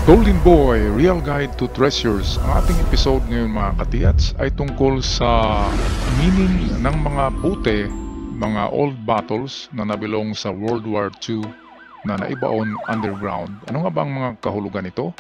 The Golden Boy, Real Guide to Treasures. Ang ating episode ngayon mga katiyats ay tungkol sa meaning ng mga bute, mga old battles na nabilong sa World War II na naibaon underground. Ano nga ba ang mga kahulugan nito?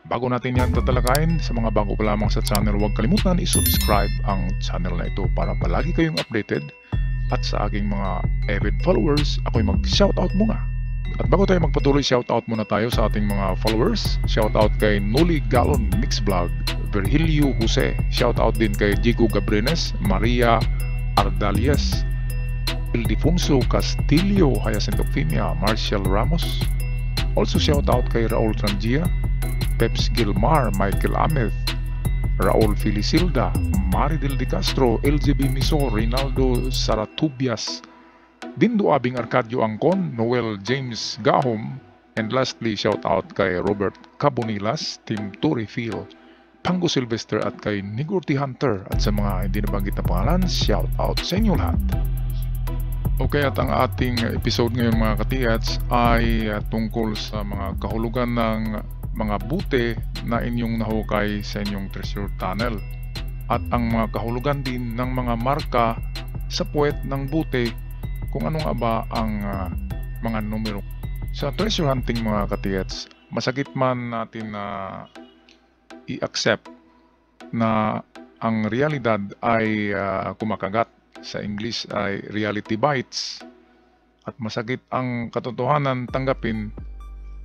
Bago natin yan tatalakayin, sa mga bago pa lamang sa channel, huwag kalimutan i-subscribe ang channel na ito para palagi kayong updated. At sa aking mga avid followers, ako'y mag-shoutout muna. At bago tayo magpatuloy, shoutout muna tayo sa ating mga followers. Shoutout kay Noli Galon Mix Vlog, Virgilio Jose. Shoutout din kay Jigo Gabrines, Maria Ardalias, Ildefonso Castillo, Hyacinth Ocfimia, Marcial Ramos. Also shoutout kay Raul Trangia, Peps Gilmar, Michael Ameth, Raul Filisilda, Maridel De Castro, LGB Miso, Reynaldo Saratubias, Dindo Abing Arcadio Angkon, Noel James Gahom, and lastly shout out kay Robert Cabonilas, Team Turifil, Pango Sylvester at kay Nigurti Hunter, at sa mga hindi nabanggit na pangalan, shout out sa inyo lahat. Okay, at ang ating episode ngayon mga katiyats ay tungkol sa mga kahulugan ng mga bute na inyong nahukay sa inyong treasure tunnel, at ang mga kahulugan din ng mga marka sa puwet ng bute, kung ano nga ba ang mga numero. Sa treasure hunting mga katiyats, masakit man natin na i-accept na ang realidad ay kumakagat. Sa English ay reality bites, at masakit ang katotohanan tanggapin.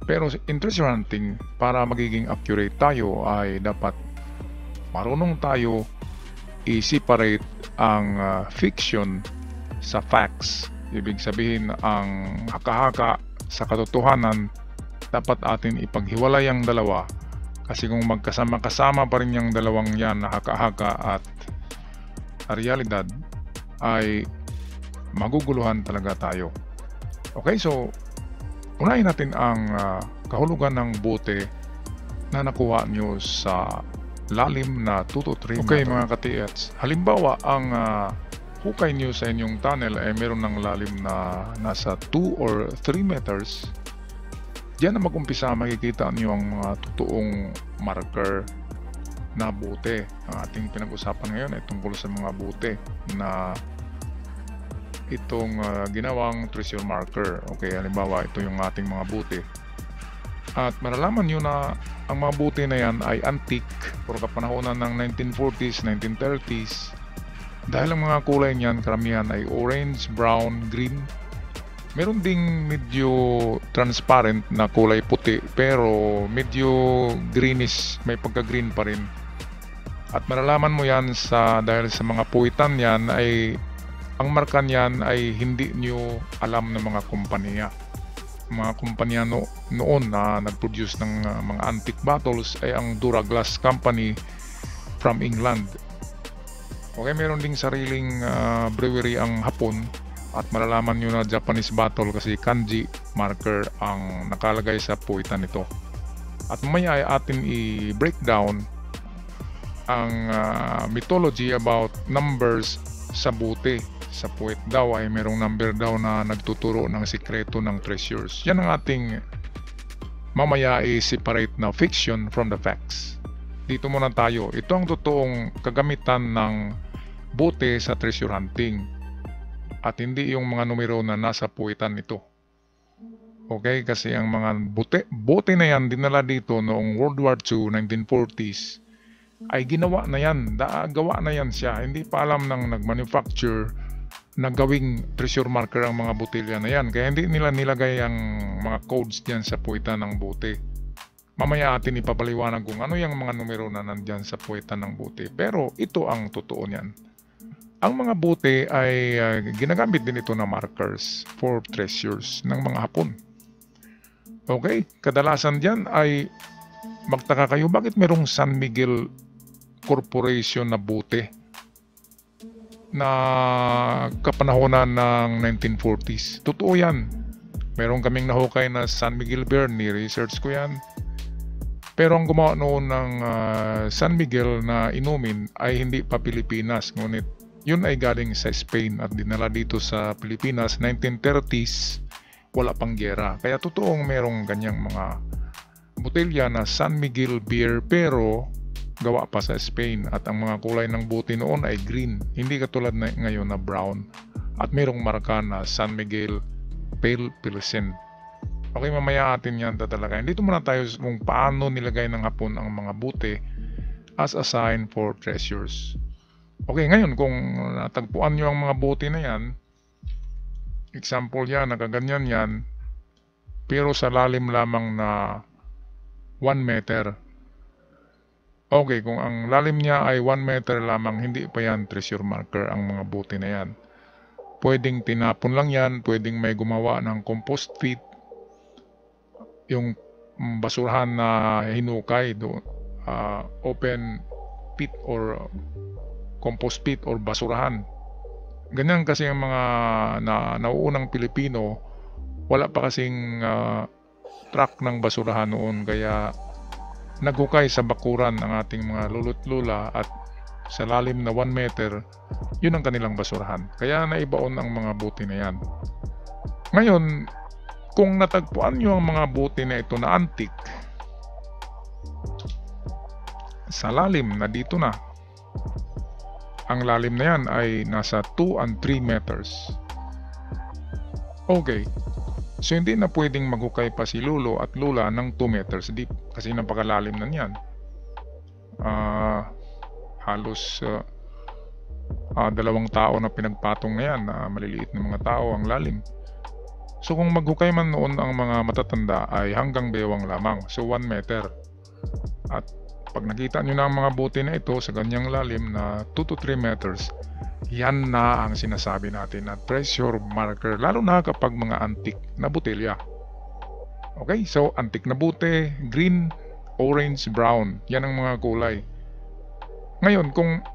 Pero in treasure hunting, para magiging accurate tayo ay dapat marunong tayo i-separate ang fiction sa facts. Ibig sabihin, ang haka-haka sa katotohanan dapat atin ipaghiwalay ang dalawa, kasi kung magkasama-kasama pa rin yung dalawang yan na haka-haka at realidad, ay maguguluhan talaga tayo. Okay, so unahin natin ang kahulugan ng bute na nakuha nyo sa lalim na 2 to 3 okay meter. Mga katiyats, halimbawa ang hukay nyo sa inyong tunnel ay meron ng lalim na nasa 2 or 3 meters. Diyan na mag-umpisa, makikita nyo ang mga totoong marker na bute. Ang ating pinag-usapan ngayon ay tungkol sa mga bute na itong ginawang treasure marker. Okay, halimbawa ito yung ating mga bute. At malalaman nyo na ang mga bute na yan ay antique or kapanahonan ng 1940s, 1930s. Dahil ang mga kulay niyan karamihan ay orange, brown, green. Meron ding medyo transparent na kulay puti, pero medyo greenish, may pagka-green pa rin. At malalaman mo yan dahil sa mga puwitan yan ay ang marka niyan ay hindi nyo alam ng mga kumpanya. Mga kumpanya noon na nag-produce ng mga antique bottles ay ang Duraglass Company from England. Okay, meron ding sariling brewery ang Hapon, at malalaman nyo na Japanese bottle kasi kanji marker ang nakalagay sa puwitan nito. At mamaya ay atin i-break down ang mythology about numbers sa bute. Sa puwet daw ay merong number daw na nagtuturo ng sikreto ng treasures. Yan ang ating mamaya i-separate na fiction from the facts. Dito muna tayo. Ito ang totoong kagamitan ng bute sa treasure hunting, at hindi yung mga numero na nasa puwitan nito. Okay, kasi ang mga bute na yan dinala dito noong World War II, 1940s, ay ginawa na yan, gawa na yan siya. Hindi pa alam ng nag-manufacture na gawing treasure marker ang mga botelya na yan. Kaya hindi nila nilagay ang mga codes diyan sa puwitan ng bute. Mamaya atin ipapaliwanag kung ano yung mga numero na nandyan sa puwitan ng bute. Pero ito ang totoo niyan. Ang mga bute ay ginagamit din ito na markers for treasures ng mga Hapon. Okay, kadalasan diyan ay magtaka kayo, bakit merong San Miguel Corporation na bute na kapanahonan ng 1940s. Totoo yan. Meron kaming nahukay na San Miguel Bear, ni-research ko yan. Pero ang gumawa noon ng San Miguel na inumin ay hindi pa Pilipinas, ngunit yun ay galing sa Spain at dinala dito sa Pilipinas 1930s, wala pang giyera. Kaya totoong merong ganyang mga botelya na San Miguel beer pero gawa pa sa Spain at ang mga kulay ng buti noon ay green, hindi katulad na ngayon na brown, at mayroong marka na San Miguel Pale Pilsen. Okay, mamaya atin yan tatalakayin. Dito muna tayo kung paano nilagay ng Hapon ang mga buti as a sign for treasures. Okay, ngayon kung natagpuan nyo ang mga buti na yan, example yan, nakaganyan yan, pero sa lalim lamang na 1 meter. Okay, kung ang lalim niya ay 1 meter lamang, hindi pa yan treasure marker ang mga buti na yan. Pwedeng tinapon lang yan, pwedeng may gumawa ng compost pit, yung basurahan na hinukay doon, open pit or compost pit or basurahan. Ganyan kasi ang mga nauunang Pilipino, wala pa kasing truck ng basurahan noon, kaya naghukay sa bakuran ang ating mga lolo't lola at sa lalim na 1 meter, yun ang kanilang basurahan. Kaya naibaon ang mga buti na yan. Ngayon, kung natagpuan nyo ang mga buti na ito na antique, sa lalim na dito na, ang lalim na yan ay nasa 2 and 3 meters. Okay. So hindi na pwedeng maghukay pa si lolo at lola ng 2 meters deep kasi napakalalim na niyan. Halos 2 tao na pinagpatong na yan, maliliit na mga tao ang lalim. So kung maghukay man noon ang mga matatanda ay hanggang bewang lamang, so 1 meter. At pag nakita nyo na ang mga buti na ito sa ganyang lalim na 2 to 3 meters, yan na ang sinasabi natin na treasure marker, lalo na kapag mga antique na botelya. Okay, so antique na buti, green, orange, brown, yan ang mga kulay. Ngayon, kung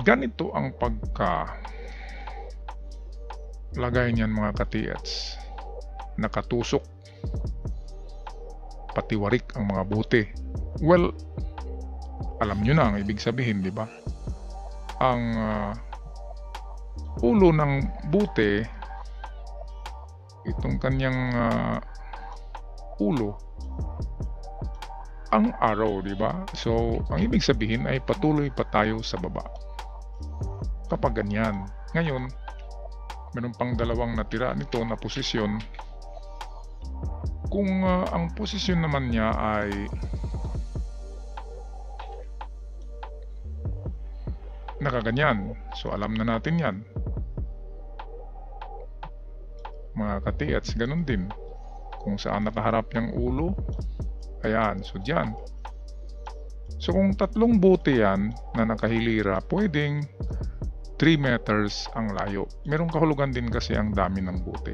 ganito ang lagay niyan mga katiats, nakatusok, patiwarik ang mga buti. Well, alam nyo na ang ibig sabihin, di ba? Ang ulo ng buti, itong kanyang ulo, ang araw, di ba? So, ang ibig sabihin ay patuloy pa tayo sa baba. Kapag ganyan. Ngayon, meron pang 2 natira nito na posisyon. Kung ang posisyon naman niya ay nakaganyan, so alam na natin yan. Mga katiats, ganun din. Kung saan nakaharap yung ulo, ayan, so dyan. So kung 3 buti yan na nakahilira, pwedeng 3 meters ang layo. Merong kahulugan din kasi ang dami ng buti.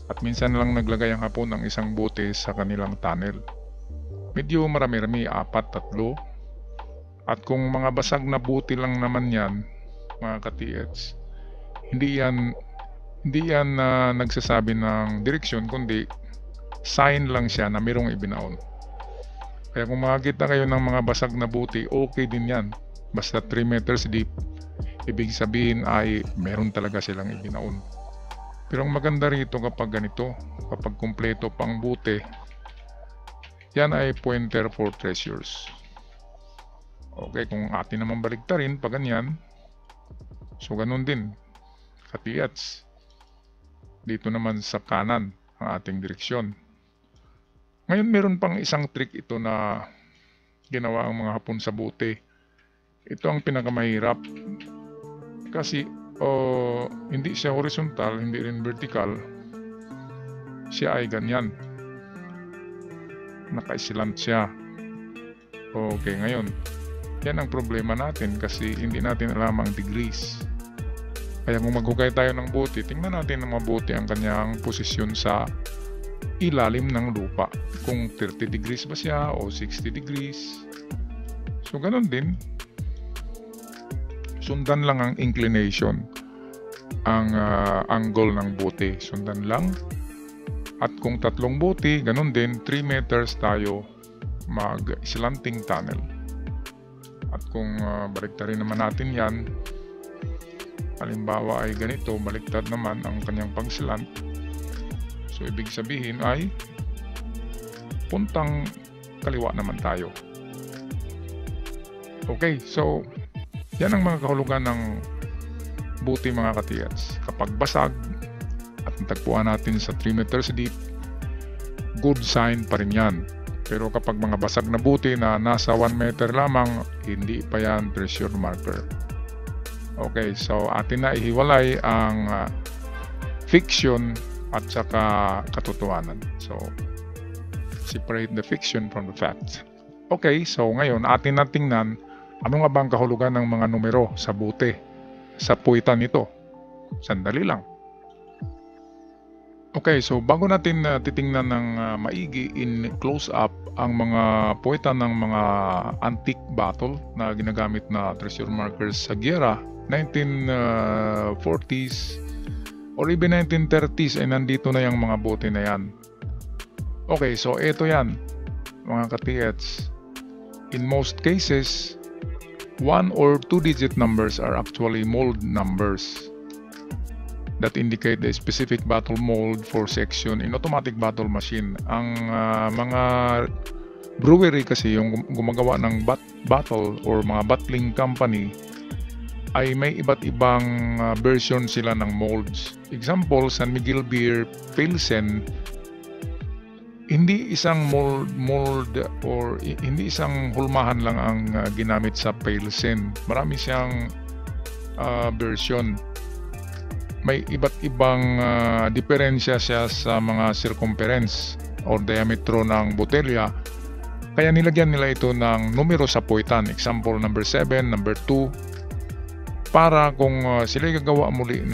At minsan lang naglagay ang Hapon ng isang buti sa kanilang tunnel. Medyo marami-rami, 4, 3. At kung mga basag na buti lang naman yan, mga katiets, hindi yan nagsasabi ng direksyon, kundi sign lang siya na mayroong ibinaon. Kaya kung makakita kayo ng mga basag na buti, okay din yan. Basta 3 meters deep, ibig sabihin ay meron talaga silang ibinaon. Pero ang maganda rito kapag ganito, kapag kumpleto pang buti, yan ay pointer for treasures. Okay, kung atin naman baligtarin pag ganyan, so ganun din, katiats. Dito naman sa kanan ang ating direksyon. Ngayon meron pang isang trick ito na ginawa ang mga Hapon sa buti. Ito ang pinakamahirap kasi hindi siya horizontal, hindi rin vertical. Siya ay ganyan. Naka-slant siya. Okay, ngayon yan ang problema natin kasi hindi natin alam ang degrees. Kaya kung maghukay tayo ng buti, tingnan natin ng mabuti ang kanyang posisyon sa ilalim ng lupa. Kung 30 degrees ba siya o 60 degrees. So ganun din. Sundan lang ang inclination, ang angle ng buti. Sundan lang. At kung 3 buti, ganun din, 3 meters tayo mag-slanting tunnel. At kung baliktarin naman natin yan, halimbawa ay ganito, baliktad naman ang kanyang pag-slant. So ibig sabihin ay puntang kaliwa naman tayo. Okay, so yan ang mga kahulugan ng buti mga katiyats. Kapag basag at natagpuan natin sa 3 meters deep, good sign pa rin yan. Pero kapag mga basag na buti na nasa 1 meter lamang, hindi pa yan treasure marker. Okay, so atin na ihiwalay ang fiction at saka katotohanan. So, separate the fiction from the facts. Okay, so ngayon atin na tingnan ano nga bang kahulugan ng mga numero sa buti sa puwitan nito. Sandali lang. Okay, so bago natin titingnan ng maigi in close-up ang mga puwitan ng mga antique battle na ginagamit na treasure markers sa giyera, 1940s or even 1930s ay nandito na yung mga buti na yan. Okay, so ito yan mga katiyats. In most cases, 1 or 2 digit numbers are actually mold numbers that indicate the specific battle mold for section in automatic battle machine. Ang mga brewery kasi yung gumagawa ng battle or mga bottling company ay may iba't ibang version sila ng molds. Example, San Miguel Beer Pilsen, hindi isang mold or hindi isang hulmahan lang ang ginamit sa Pilsen. Marami siyang version. May iba't ibang diferensya siya sa mga circumference or diametro ng botelya. Kaya nilagyan nila ito ng numero sa puwitan. Example, number 7, number 2. Para kung sila gagawa muli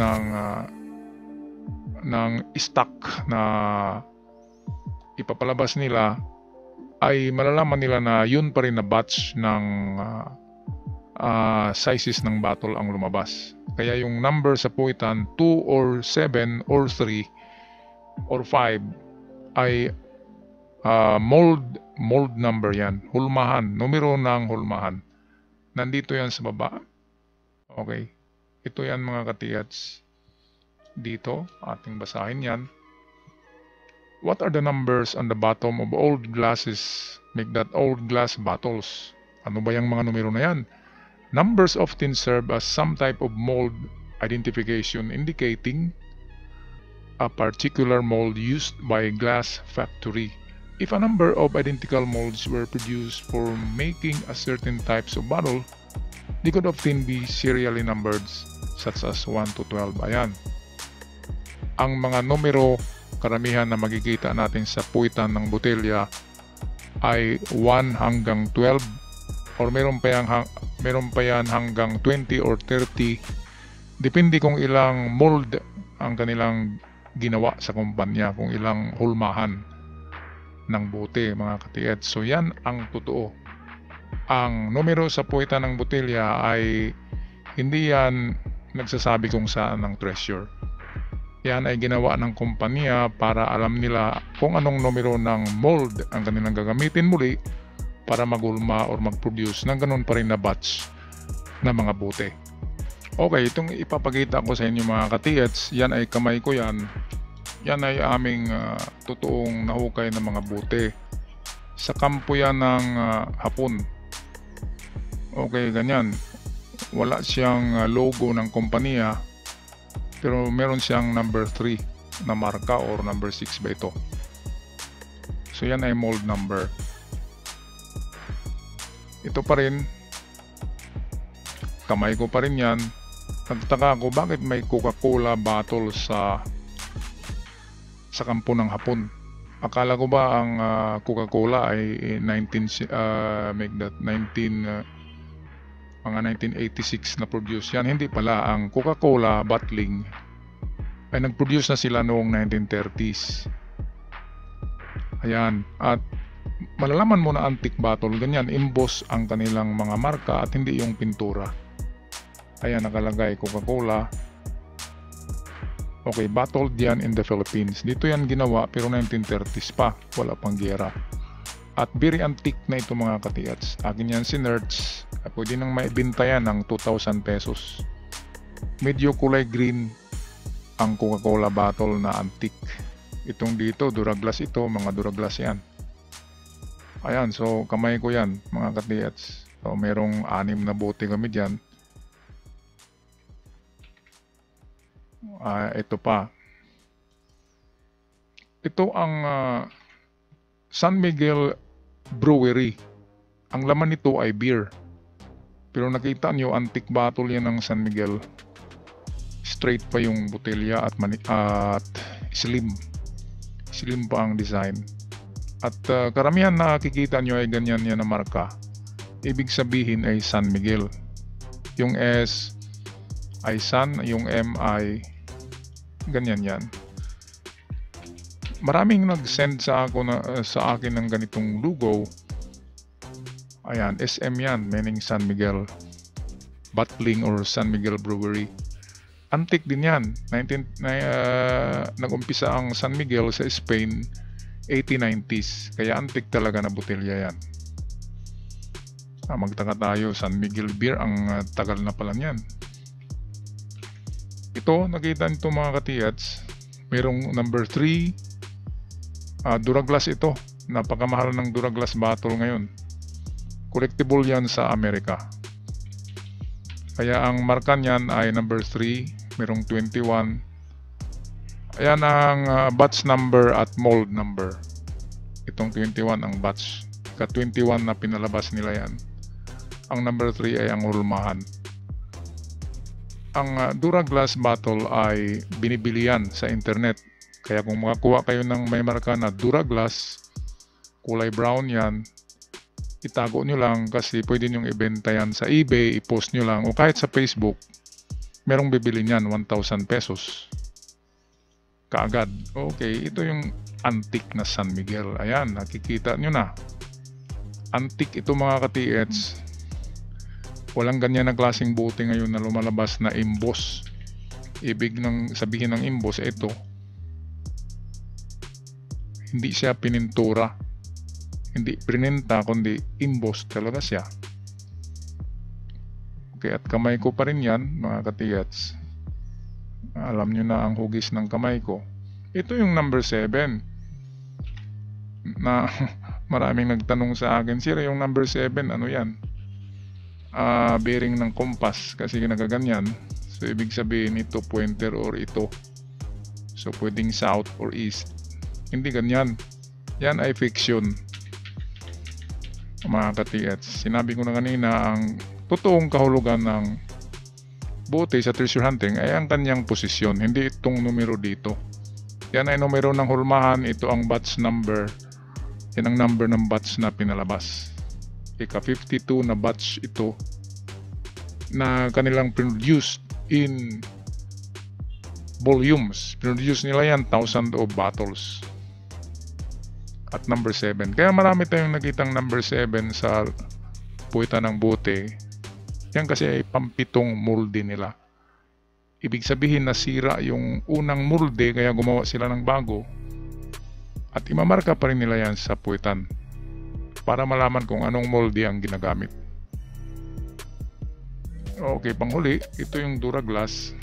ng stock na ipapalabas nila, ay malalaman nila na yun pa rin na batch ng sizes ng bottle ang lumabas. Kaya yung number sa puwitan 2 or 7 or 3 or 5 ay mold number yan. Hulmahan, numero ng hulmahan. Nandito yan sa baba. Okay. Ito yan mga katiyats. Dito, ating basahin yan. What are the numbers on the bottom of old glasses make that old glass bottles? Ano ba yung mga numero na yan? Numbers often serve as some type of mold identification indicating a particular mold used by a glass factory. If a number of identical molds were produced for making a certain types of bottle, they could often be serially numbered such as 1 to 12. Ayan. Ang mga numero karamihan na makikita natin sa puwitan ng botelya ay 1 hanggang 12 or meron pa yan hanggang 20 or 30. Depende kung ilang mold ang kanilang ginawa sa kumpanya, kung ilang hulmahan ng bote mga katiyat. So yan ang totoo. Ang numero sa puwitan ng botelya ay hindi yan nagsasabi kung saan ang treasure. Yan ay ginawa ng kumpanya para alam nila kung anong numero ng mold ang kanilang gagamitin muli para magulma or mag-produce ng ganun pa rin na batch na mga bote. Okay, itong ipapakita ko sa inyo mga katiyats, yan ay kamay ko yan. Yan ay aming totoong nahukay na mga bote. Sa kampo yan ng Hapon. Okay, ganyan. Wala siyang logo ng kumpanya. Pero meron siyang number 3 na marka or number 6 ba ito. So yan ay mold number. Ito pa rin. Kamay ko pa rin yan. Nagtaka ako bakit may Coca-Cola bottle sa kampo ng Hapon. Akala ko ba ang Coca-Cola ay 1986 na produce yan. Hindi pala. Ang Coca-Cola bottling ay nag-produce na sila noong 1930s. Ayan. At malalaman mo na antique bottle, ganyan, emboss ang kanilang mga marka at hindi yung pintura. Ayan, nakalagay Coca-Cola. Okay, bottled yan in the Philippines. Dito yan ginawa pero 1930s pa. Wala pang giyera. At very antique na ito mga katiyats. Akin yan si Nerds. Pwede nang maibinta yan ng 2,000 pesos. Medyo kulay green ang Coca-Cola bottle na antique. Itong dito, Duraglass ito. Mga Duraglass yan. Ayan, so kamay ko yan mga katiyats. So merong 6 na bote kami dyan. Ito pa. Ito ang San Miguel Brewery. Ang laman nito ay beer. Pero nakita nyo, antique bottle yan ng San Miguel. Straight pa yung botelya at slim. Slim pa ang design. At karamihan na nakikita nyo ay ganyan yan na marka. Ibig sabihin ay San Miguel. Yung S ay San, yung M ay ganyan yan. Maraming nag-send sa akin ng ganitong logo. Ayan, SM yan, meaning San Miguel Bottling or San Miguel Brewery. Antique din yan. Nag-umpisa ang San Miguel sa Spain 1890s. Kaya antique talaga na botelya yan. Magtaka tayo, San Miguel Beer, ang tagal na pala yan. Ito, nakita nito mga katiyats, merong number 3, Duraglass ito. Napakamahal ng Duraglass bottle ngayon. Collectible yan sa Amerika. Kaya ang marka niyan ay number 3, merong 21. Ayan ang batch number at mold number. Itong 21 ang batch. Ka-21 na pinalabas nila yan. Ang number 3 ay ang hulmahan. Ang Duraglass bottle ay binibili yan sa internet. Kaya kung makakuha kayo ng may marka na Duraglass, kulay brown yan, itago nyo lang kasi pwede nyong ibenta yan sa eBay, i-post nyo lang o kahit sa Facebook. Merong bibili niyan 1,000 pesos. Kaagad. Okay, ito yung antique na San Miguel. Ayan, nakikita nyo na. Antique ito mga ka-TH. Walang ganyan na klaseng bote ngayon na lumalabas na emboss. Ibig nang sabihin ng emboss, ito. Hindi siya pinintura. Hindi prinenta, kundi emboss talaga siya. Okay, at kamay ko pa rin yan, mga ka-TH. Alam nyo na ang hugis ng kamay ko. Ito yung number 7 na maraming nagtanong sa akin, sir, yung number 7 ano yan? Bearing ng compass kasi nagaganyan. So ibig sabihin ito pointer or ito. So pwedeng south or east. Hindi ganyan. Yan ay fiction. Mga ka-TH, sinabi ko na kanina, ang totoong kahulugan ng bote sa treasure hunting ay ang kanyang posisyon, hindi itong numero dito. Yan ay numero ng hulmahan, ito ang batch number. Yan ang number ng batch na pinalabas. Ika-52 na batch ito na kanilang produced in volumes. Produce nila yan 1,000 of bottles. At number 7. Kaya marami tayong nakitang number 7 sa puwita ng bote. Yan kasi ay pampitong molde nila. Ibig sabihin nasira yung unang molde kaya gumawa sila ng bago. At imamarka pa rin nila yan sa puwitan para malaman kung anong molde ang ginagamit. Okay, panghuli, ito yung Duraglass.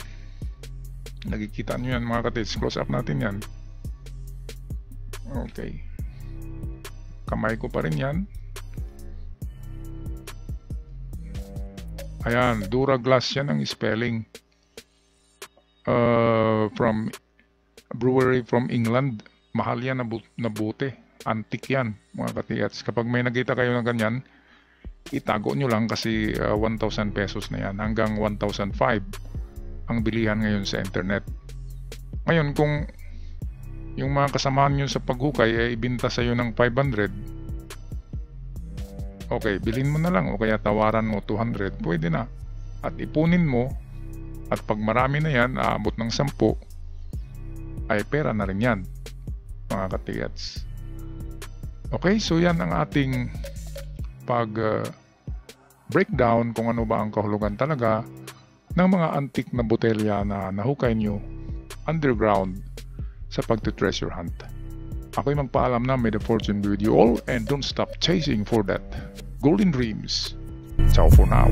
Nakikita nyo yan mga katits. Close up natin yan. Okay. Kamay ko pa rin yan. Ayan, Duraglass yan ang spelling. From brewery from England. Mahal yan na bote. Antique yan mga katiyats. Kapag may nakita kayo ng ganyan, itago nyo lang kasi 1,000 pesos na yan. Hanggang 1,005 ang bilihan ngayon sa internet. Ngayon kung yung mga kasamahan nyo sa paghukay ay ibinta sa iyo ng 500, okay, bilhin mo na lang o kaya tawaran mo 200, pwede na. At ipunin mo at pag marami na yan, aabot ng 10, ay pera na rin yan mga katigats. Okay, so yan ang ating breakdown kung ano ba ang kahulugan talaga ng mga antique na botelya na nahukay nyo underground sa pagte-treasure hunt. Ako'y magpaalam na, may the fortune be with you all and don't stop chasing for that golden dreams. Ciao for now.